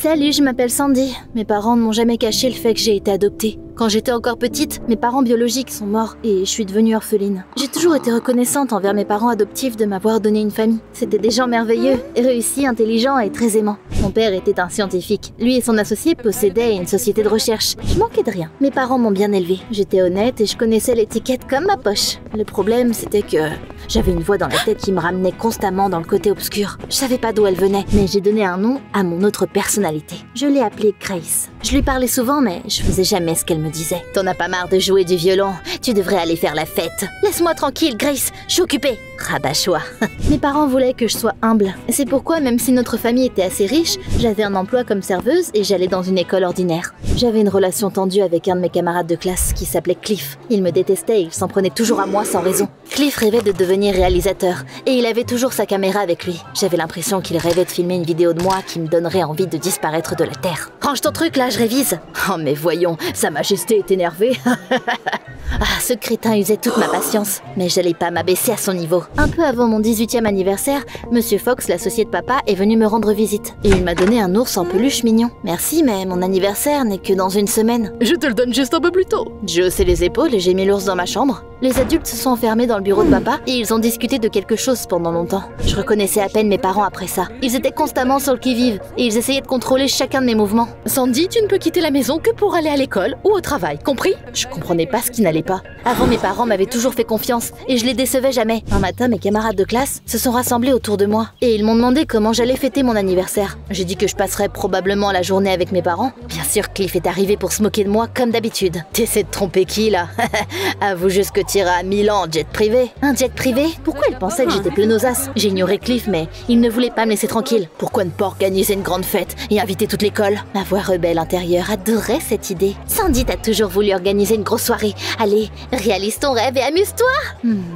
Salut, je m'appelle Sandy. Mes parents ne m'ont jamais caché le fait que j'ai été adoptée. Quand j'étais encore petite, mes parents biologiques sont morts et je suis devenue orpheline. J'ai toujours été reconnaissante envers mes parents adoptifs de m'avoir donné une famille. C'était des gens merveilleux, réussis, intelligents et très aimants. Mon père était un scientifique. Lui et son associé possédaient une société de recherche. Je manquais de rien. Mes parents m'ont bien élevée. J'étais honnête et je connaissais l'étiquette comme ma poche. Le problème, c'était que j'avais une voix dans la tête qui me ramenait constamment dans le côté obscur. Je savais pas d'où elle venait, mais j'ai donné un nom à mon autre personnalité. Je l'ai appelée Grace. Je lui parlais souvent, mais je faisais jamais ce qu'elle me disait. T'en as pas marre de jouer du violon? Tu devrais aller faire la fête. Laisse-moi tranquille, Grace, je suis occupée. Rabat-choix. Mes parents voulaient que je sois humble. C'est pourquoi, même si notre famille était assez riche, j'avais un emploi comme serveuse et j'allais dans une école ordinaire. J'avais une relation tendue avec un de mes camarades de classe qui s'appelait Cliff. Il me détestait et il s'en prenait toujours à moi sans raison. Cliff rêvait de devenir réalisateur et il avait toujours sa caméra avec lui. J'avais l'impression qu'il rêvait de filmer une vidéo de moi qui me donnerait envie de disparaître de la Terre. Range ton truc là, je révise. Oh mais voyons, Sa Majesté est énervée. Ah, ce crétin usait toute ma patience, mais j'allais pas m'abaisser à son niveau. Un peu avant mon 18e anniversaire, Monsieur Fox, l'associé de papa, est venu me rendre visite. Et il m'a donné un ours en peluche mignon. Merci, mais mon anniversaire n'est que dans une semaine. Je te le donne juste un peu plus tôt. J'ai haussé les épaules et j'ai mis l'ours dans ma chambre. Les adultes se sont enfermés dans le bureau de papa et ils ont discuté de quelque chose pendant longtemps. Je reconnaissais à peine mes parents après ça. Ils étaient constamment sur le qui-vive et ils essayaient de contrôler chacun de mes mouvements. Sandy, tu ne peux quitter la maison que pour aller à l'école ou au travail, compris? Je comprenais pas ce qui n'allait pas. Avant, mes parents m'avaient toujours fait confiance et je les décevais jamais. Un matin, mes camarades de classe se sont rassemblés autour de moi et ils m'ont demandé comment j'allais fêter mon anniversaire. J'ai dit que je passerais probablement la journée avec mes parents. Bien sûr, Cliff est arrivé pour se moquer de moi comme d'habitude. T'essaies de tromper qui là? Avoue juste que t'iras à Milan en jet privé. Un jet privé? Pourquoi il pensait que j'étais plenausasse? J'ai ignoré Cliff, mais il ne voulait pas me laisser tranquille. Pourquoi ne pas organiser une grande fête et inviter toute l'école? Ma voix rebelle intérieure adorait cette idée. Sandy, t'as toujours voulu organiser une grosse soirée. Allez, réalise ton rêve et amuse-toi.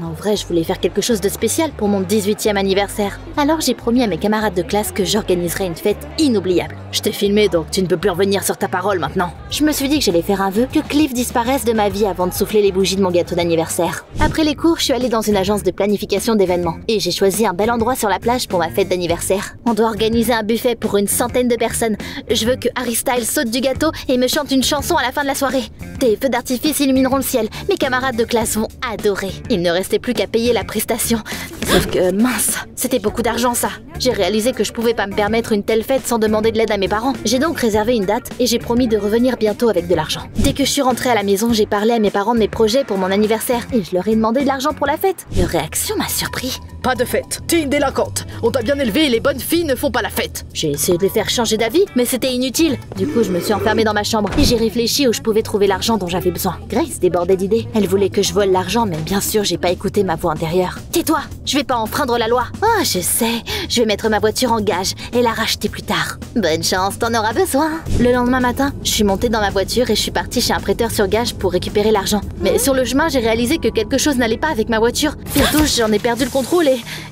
En vrai, je voulais faire quelque chose de spécial pour mon 18e anniversaire. Alors j'ai promis à mes camarades de classe que j'organiserais une fête inoubliable. Je t'ai filmé, donc tu ne peux plus revenir sur ta parole maintenant. Je me suis dit que j'allais faire un vœu, que Cliff disparaisse de ma vie avant de souffler les bougies de mon gâteau d'anniversaire. Après les cours, je suis allée dans une agence de planification d'événements et j'ai choisi un bel endroit sur la plage pour ma fête d'anniversaire. On doit organiser un buffet pour une centaine de personnes. Je veux que Harry Styles saute du gâteau et me chante une chanson à la fin de la soirée. Des feux d'artifice illumineront le ciel. Mes camarades de classe vont adorer. Il ne restait plus qu'à payer la prestation. Sauf que, mince, c'était beaucoup d'argent ça. J'ai réalisé que je pouvais pas me permettre une telle fête sans demander de l'aide à mes parents. J'ai donc réservé une date et j'ai promis de revenir bientôt avec de l'argent. Dès que je suis rentrée à la maison, j'ai parlé à mes parents de mes projets pour mon anniversaire et je leur ai demandé de l'argent pour la fête. Leur réaction m'a surpris. Pas de fête, t'es une délinquante. On t'a bien élevé et les bonnes filles ne font pas la fête. J'ai essayé de les faire changer d'avis, mais c'était inutile. Du coup, je me suis enfermée dans ma chambre et j'ai réfléchi où je pouvais trouver l'argent dont j'avais besoin. Grace débordait d'idées. Elle voulait que je vole l'argent, mais bien sûr, j'ai pas écouté ma voix intérieure. Tais-toi, je vais pas enfreindre la loi. Oh, je sais, je vais mettre ma voiture en gage et la racheter plus tard. Bonne chance, t'en auras besoin. Le lendemain matin, je suis montée dans ma voiture et je suis partie chez un prêteur sur gage pour récupérer l'argent. Mais sur le chemin, j'ai réalisé que quelque chose n'allait pas avec ma voiture. Surtout, j'en ai perdu le contrôle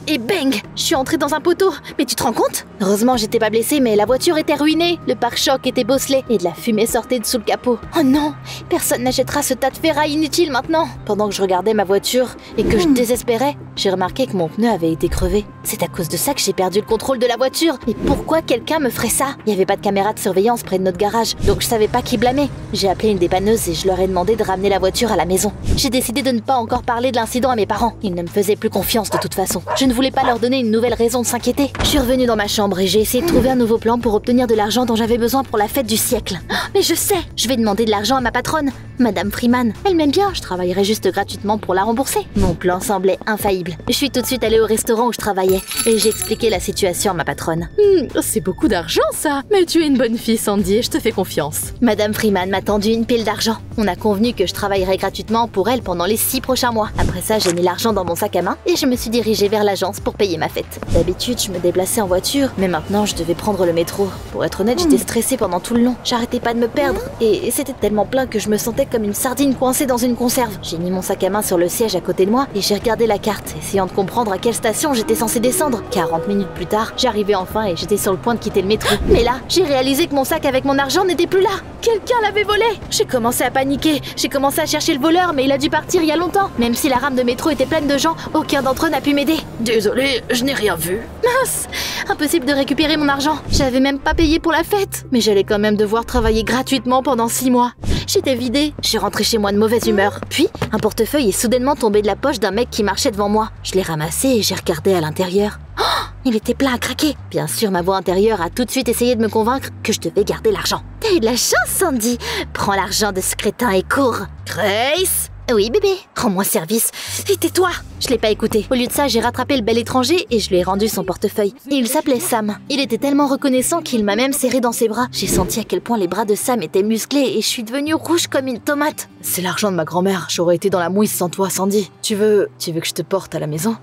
et bang, je suis entrée dans un poteau. Mais tu te rends compte? Heureusement, j'étais pas blessée, mais la voiture était ruinée. Le pare-choc était bosselé et de la fumée sortait de sous le capot. Oh non, personne n'achètera ce tas de ferraille inutile maintenant. Pendant que je regardais ma voiture et que je désespérais, j'ai remarqué que mon pneu avait été crevé. C'est à cause de ça que j'ai perdu le contrôle de la voiture. Et pourquoi quelqu'un me ferait ça? Il n'y avait pas de caméra de surveillance près de notre garage, donc je savais pas qui blâmer. J'ai appelé une dépanneuse et je leur ai demandé de ramener la voiture à la maison. J'ai décidé de ne pas encore parler de l'incident à mes parents. Ils ne me faisaient plus confiance de toute façon. Je ne voulais pas leur donner une nouvelle raison de s'inquiéter. Je suis revenue dans ma chambre et j'ai essayé de trouver un nouveau plan pour obtenir de l'argent dont j'avais besoin pour la fête du siècle. Mais je sais, je vais demander de l'argent à ma patronne, Madame Freeman. Elle m'aime bien, je travaillerai juste gratuitement pour la rembourser. Mon plan semblait infaillible. Je suis tout de suite allée au restaurant où je travaillais et j'ai expliqué la situation à ma patronne. C'est beaucoup d'argent ça. Mais tu es une bonne fille, Sandy, et je te fais confiance. Madame Freeman m'a tendu une pile d'argent. On a convenu que je travaillerais gratuitement pour elle pendant les 6 prochains mois. Après ça, j'ai mis l'argent dans mon sac à main et je me suis dirigée vers l'agence pour payer ma fête. D'habitude, je me déplaçais en voiture, mais maintenant, je devais prendre le métro. Pour être honnête, j'étais stressée pendant tout le long. J'arrêtais pas de me perdre et c'était tellement plein que je me sentais sentais comme une sardine coincée dans une conserve. J'ai mis mon sac à main sur le siège à côté de moi et j'ai regardé la carte, essayant de comprendre à quelle station j'étais censée descendre. 40 minutes plus tard, j'arrivais enfin et j'étais sur le point de quitter le métro. Mais là, j'ai réalisé que mon sac avec mon argent n'était plus là. Quelqu'un l'avait volé. J'ai commencé à paniquer. J'ai commencé à chercher le voleur, mais il a dû partir il y a longtemps. Même si la rame de métro était pleine de gens, aucun d'entre eux n'a pu m'aider. Désolée, je n'ai rien vu. Mince, impossible de récupérer mon argent. J'avais même pas payé pour la fête. Mais j'allais quand même devoir travailler gratuitement pendant 6 mois. J'étais vidée. Je suis rentrée chez moi de mauvaise humeur. Puis, un portefeuille est soudainement tombé de la poche d'un mec qui marchait devant moi. Je l'ai ramassé et j'ai regardé à l'intérieur. Oh, il était plein à craquer. Bien sûr, ma voix intérieure a tout de suite essayé de me convaincre que je devais garder l'argent. T'as eu de la chance, Sandy. Prends l'argent de ce crétin et cours. Grace? Oui, bébé, rends-moi service. Et tais-toi. Je l'ai pas écouté. Au lieu de ça, j'ai rattrapé le bel étranger et je lui ai rendu son portefeuille. Il s'appelait Sam. Il était tellement reconnaissant qu'il m'a même serré dans ses bras. J'ai senti à quel point les bras de Sam étaient musclés et je suis devenue rouge comme une tomate. C'est l'argent de ma grand-mère. J'aurais été dans la mouise sans toi, Sandy. Tu veux que je te porte à la maison?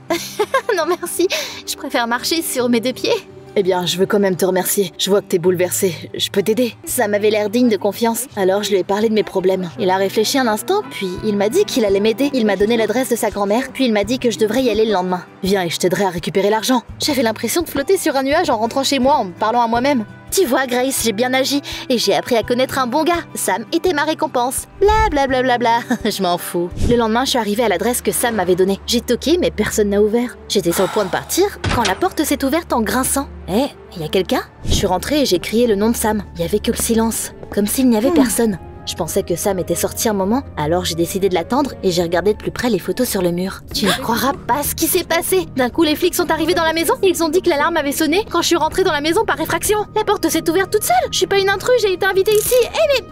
Non merci, je préfère marcher sur mes 2 pieds. Eh bien, je veux quand même te remercier. Je vois que t'es bouleversée. Je peux t'aider? Sam avait l'air digne de confiance, alors je lui ai parlé de mes problèmes. Il a réfléchi un instant, puis il m'a dit qu'il allait m'aider. Il m'a donné l'adresse de sa grand-mère, puis il m'a dit que je devrais y aller le lendemain. Viens et je t'aiderai à récupérer l'argent. J'avais l'impression de flotter sur un nuage en rentrant chez moi en me parlant à moi-même. Tu vois, Grace, j'ai bien agi et j'ai appris à connaître un bon gars. Sam était ma récompense. Bla bla bla bla bla. Je m'en fous. Le lendemain, je suis arrivée à l'adresse que Sam m'avait donnée. J'ai toqué, mais personne n'a ouvert. J'étais sur le point de partir quand la porte s'est ouverte en grinçant. Eh, il y a quelqu'un? Je suis rentrée et j'ai crié le nom de Sam. Il y avait que le silence, comme s'il n'y avait personne. Je pensais que Sam était sorti un moment, alors j'ai décidé de l'attendre et j'ai regardé de plus près les photos sur le mur. Tu ne croiras pas ce qui s'est passé. D'un coup, les flics sont arrivés dans la maison. Ils ont dit que l'alarme avait sonné quand je suis rentrée dans la maison par effraction. La porte s'est ouverte toute seule. Je suis pas une intruse, j'ai été invitée ici.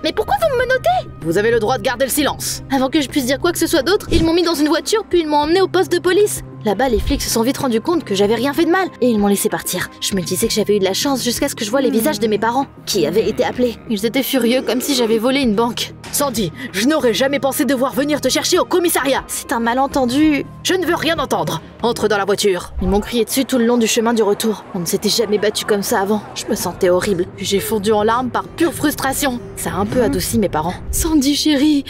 Mais pourquoi vous me menotez? Vous avez le droit de garder le silence. Avant que je puisse dire quoi que ce soit d'autre, ils m'ont mis dans une voiture puis ils m'ont emmené au poste de police. Là-bas, les flics se sont vite rendus compte que j'avais rien fait de mal et ils m'ont laissé partir. Je me disais que j'avais eu de la chance jusqu'à ce que je voie les visages de mes parents, qui avaient été appelés. Ils étaient furieux comme si j'avais volé une banque. Sandy, je n'aurais jamais pensé devoir venir te chercher au commissariat. C'est un malentendu. Je ne veux rien entendre. Entre dans la voiture. Ils m'ont crié dessus tout le long du chemin du retour. On ne s'était jamais battu comme ça avant. Je me sentais horrible. Puis j'ai fondu en larmes par pure frustration. Ça a un peu adouci mes parents. Sandy chérie,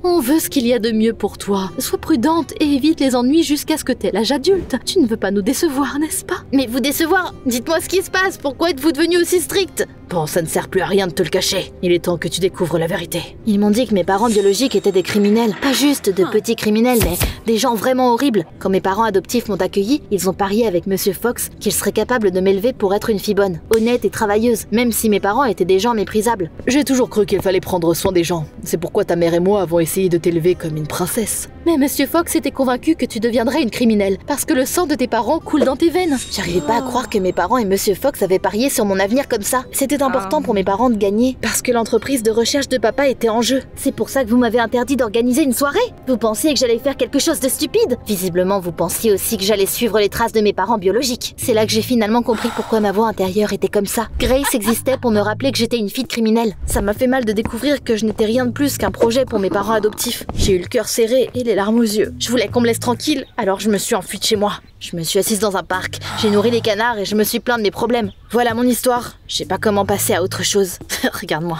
on veut ce qu'il y a de mieux pour toi. Sois prudente et évite les ennuis jusqu'à ce que t'aies l'âge adulte. Tu ne veux pas nous décevoir, n'est-ce pas? Mais vous décevoir? Dites-moi ce qui se passe. Pourquoi êtes-vous devenu aussi strict? Bon, ça ne sert plus à rien de te le cacher. Il est temps que tu découvres la vérité. Ils m'ont dit que mes parents biologiques étaient des criminels. Pas juste de petits criminels, mais des gens vraiment horribles. Quand mes parents adoptifs m'ont accueilli, ils ont parié avec Monsieur Fox qu'ils seraient capables de m'élever pour être une fille bonne, honnête et travailleuse, même si mes parents étaient des gens méprisables. J'ai toujours cru qu'il fallait prendre soin des gens. C'est pourquoi ta mère et moi avons essayé de t'élever comme une princesse. Mais Monsieur Fox était convaincu que tu deviendrais une criminelle, parce que le sang de tes parents coule dans tes veines. J'arrivais pas à croire que mes parents et Monsieur Fox avaient parié sur mon avenir comme ça. C'était important pour mes parents de gagner, parce que l'entreprise de recherche de papa était en jeu. C'est pour ça que vous m'avez interdit d'organiser une soirée. Vous pensiez que j'allais faire quelque chose de stupide. Visiblement, vous pensiez aussi que j'allais suivre les traces de mes parents biologiques. C'est là que j'ai finalement compris pourquoi ma voix intérieure était comme ça. Grace existait pour me rappeler que j'étais une fille de criminelle. Ça m'a fait mal de découvrir que je n'étais rien de plus qu'un projet pour mes parents adoptifs. J'ai eu le cœur serré et les larmes aux yeux. Je voulais qu'on me laisse tranquille, alors je me suis enfuie de chez moi. Je me suis assise dans un parc, j'ai nourri les canards et je me suis plaint de mes problèmes. Voilà mon histoire. Je sais pas comment passer à autre chose. Regarde-moi.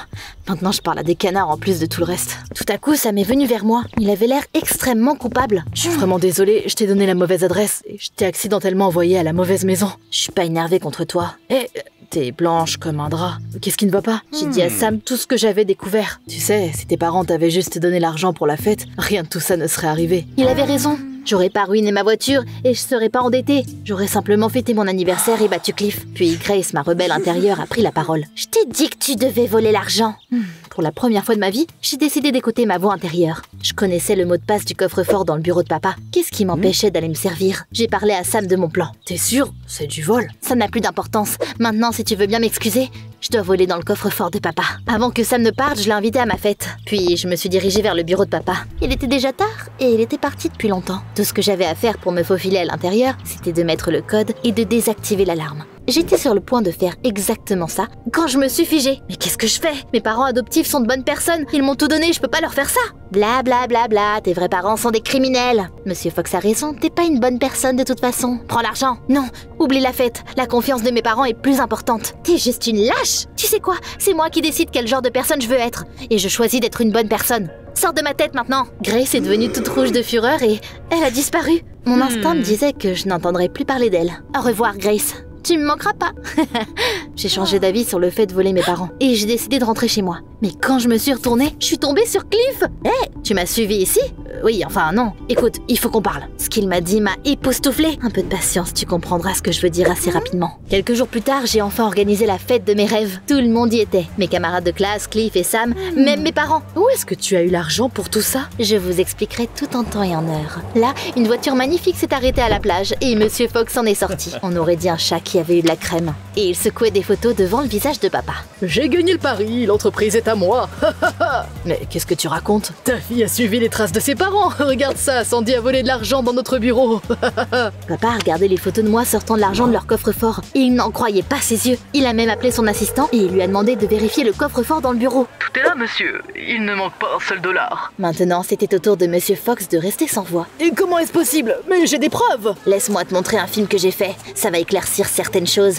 Maintenant je parle à des canards en plus de tout le reste. Tout à coup, ça m'est venu vers moi. Il avait l'air extrêmement coupable. Je suis vraiment désolée, je t'ai donné la mauvaise adresse et je t'ai accidentellement envoyé à la mauvaise maison. Je suis pas énervée contre toi. T'es blanche comme un drap. Qu'est-ce qui ne va pas? J'ai dit à Sam tout ce que j'avais découvert. Tu sais, si tes parents t'avaient juste donné l'argent pour la fête, rien de tout ça ne serait arrivé. Il avait raison. J'aurais pas ruiné ma voiture et je serais pas endettée. J'aurais simplement fêté mon anniversaire et battu Cliff. Puis Grace, ma rebelle intérieure, a pris la parole. Je t'ai dit que tu devais voler l'argent. Pour la première fois de ma vie, j'ai décidé d'écouter ma voix intérieure. Je connaissais le mot de passe du coffre-fort dans le bureau de papa. Qu'est-ce qui m'empêchait d'aller me servir? J'ai parlé à Sam de mon plan. T'es sûre? C'est du vol. Ça n'a plus d'importance. Maintenant, si tu veux bien m'excuser, je dois voler dans le coffre-fort de papa. Avant que Sam ne parte, je l'ai invité à ma fête. Puis je me suis dirigée vers le bureau de papa. Il était déjà tard et il était parti depuis longtemps. Tout ce que j'avais à faire pour me faufiler à l'intérieur, c'était de mettre le code et de désactiver l'alarme. J'étais sur le point de faire exactement ça quand je me suis figée. Mais qu'est-ce que je fais? Mes parents adoptifs sont de bonnes personnes. Ils m'ont tout donné, je peux pas leur faire ça. Bla bla bla bla, tes vrais parents sont des criminels. Monsieur Fox a raison, t'es pas une bonne personne de toute façon. Prends l'argent. Non, oublie la fête. La confiance de mes parents est plus importante. T'es juste une lâche. Tu sais quoi? C'est moi qui décide quel genre de personne je veux être. Et je choisis d'être une bonne personne. sors de ma tête maintenant. Grace est devenue toute rouge de fureur et elle a disparu. Mon instinct me disait que je n'entendrais plus parler d'elle. Au revoir, Grace. Tu me manqueras pas. J'ai changé d'avis sur le fait de voler mes parents et j'ai décidé de rentrer chez moi. Mais quand je me suis retournée, je suis tombée sur Cliff. Hé, tu m'as suivi ici? Oui, enfin non. Écoute, il faut qu'on parle. Ce qu'il m'a dit m'a époustouflée. Un peu de patience, tu comprendras ce que je veux dire assez rapidement. Quelques jours plus tard, j'ai enfin organisé la fête de mes rêves. Tout le monde y était. Mes camarades de classe, Cliff et Sam, même mes parents. Où est-ce que tu as eu l'argent pour tout ça? Je vous expliquerai tout en temps et en heure. Là, une voiture magnifique s'est arrêtée à la plage et Monsieur Fox en est sorti. On aurait dit un chat qui avait eu de la crème. Et il secouait des photos devant le visage de papa. J'ai gagné le pari, l'entreprise est à moi. Mais qu'est-ce que tu racontes? Ta fille a suivi les traces de ses parents. Regarde ça, Sandy a volé de l'argent dans notre bureau. Papa a regardé les photos de moi sortant de l'argent de leur coffre-fort et il n'en croyait pas ses yeux. Il a même appelé son assistant et il lui a demandé de vérifier le coffre-fort dans le bureau. Tout est là, monsieur. Il ne manque pas un seul dollar. Maintenant, c'était au tour de Monsieur Fox de rester sans voix. Et comment est-ce possible? Mais j'ai des preuves. Laisse-moi te montrer un film que j'ai fait. Ça va éclaircir certaines choses.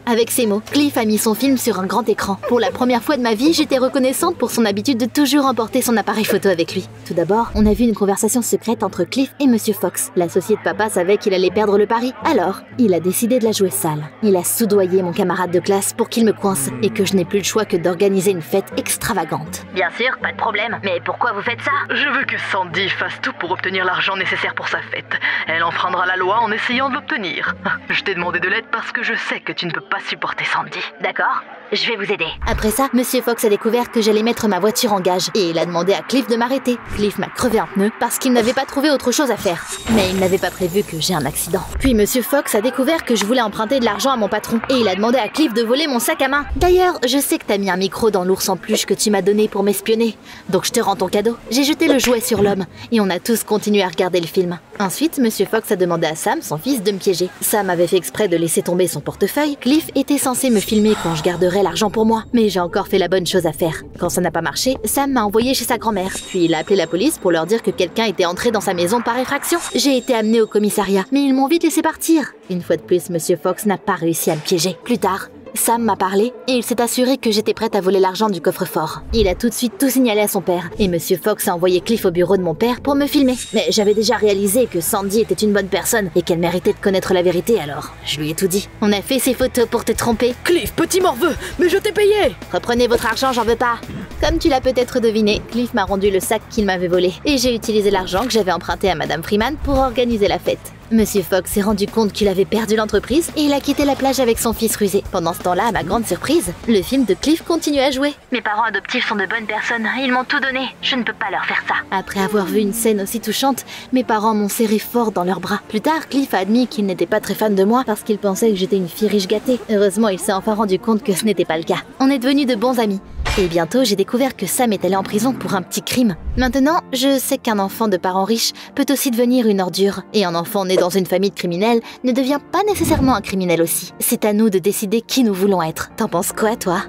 Avec ces mots, Cliff a mis son film sur un grand écran. Pour la première fois de ma vie, j'étais reconnaissante pour son habitude de toujours emporter son appareil photo avec lui. Tout d'abord, on a vu une conversation secrète entre Cliff et Monsieur Fox. L'associé de papa savait qu'il allait perdre le pari. Alors, il a décidé de la jouer sale. Il a soudoyé mon camarade de classe pour qu'il me coince et que je n'ai plus le choix que d'organiser une fête extravagante. Bien sûr, pas de problème. Mais pourquoi vous faites ça? Je veux que Sandy fasse tout pour obtenir l'argent nécessaire pour sa fête. Elle enfreindra la loi en essayant de l'obtenir. Je t'ai demandé de l'aide parce que je sais que tu ne peux pas supporter Sandy. D'accord, je vais vous aider. Après ça, Monsieur Fox a découvert que j'allais mettre ma voiture en gage et il a demandé à Cliff de m'arrêter. Cliff m'a crevé un pneu parce qu'il n'avait pas trouvé autre chose à faire. Mais il n'avait pas prévu que j'ai un accident. Puis Monsieur Fox a découvert que je voulais emprunter de l'argent à mon patron et il a demandé à Cliff de voler mon sac à main. D'ailleurs, je sais que t'as mis un micro dans l'ours en peluche que tu m'as donné pour m'espionner. Donc je te rends ton cadeau. J'ai jeté le jouet sur l'homme et on a tous continué à regarder le film. Ensuite, Monsieur Fox a demandé à Sam, son fils, de me piéger. Sam avait fait exprès de laisser tomber son portefeuille. Cliff était censé me filmer quand je garderais l'argent pour moi. Mais j'ai encore fait la bonne chose à faire. Quand ça n'a pas marché, Sam m'a envoyé chez sa grand-mère. Puis il a appelé la police pour leur dire que quelqu'un était entré dans sa maison par effraction. J'ai été amenée au commissariat, mais ils m'ont vite laissé partir. Une fois de plus, Monsieur Fox n'a pas réussi à me piéger. Plus tard, Sam m'a parlé et il s'est assuré que j'étais prête à voler l'argent du coffre-fort. Il a tout de suite tout signalé à son père et Monsieur Fox a envoyé Cliff au bureau de mon père pour me filmer. Mais j'avais déjà réalisé que Sandy était une bonne personne et qu'elle méritait de connaître la vérité, alors je lui ai tout dit. On a fait ces photos pour te tromper. Cliff, petit morveux, mais je t'ai payé. Reprenez votre argent, j'en veux pas. Comme tu l'as peut-être deviné, Cliff m'a rendu le sac qu'il m'avait volé et j'ai utilisé l'argent que j'avais emprunté à Madame Freeman pour organiser la fête. Monsieur Fox s'est rendu compte qu'il avait perdu l'entreprise et il a quitté la plage avec son fils rusé. Pendant ce temps-là, à ma grande surprise, le film de Cliff continuait à jouer. Mes parents adoptifs sont de bonnes personnes, ils m'ont tout donné, je ne peux pas leur faire ça. Après avoir vu une scène aussi touchante, mes parents m'ont serré fort dans leurs bras. Plus tard, Cliff a admis qu'il n'était pas très fan de moi parce qu'il pensait que j'étais une fille riche gâtée. Heureusement, il s'est enfin rendu compte que ce n'était pas le cas. On est devenus de bons amis. Et bientôt, j'ai découvert que Sam est allé en prison pour un petit crime. Maintenant, je sais qu'un enfant de parents riches peut aussi devenir une ordure. Et un enfant né dans une famille de criminels ne devient pas nécessairement un criminel aussi. C'est à nous de décider qui nous voulons être. T'en penses quoi, toi ?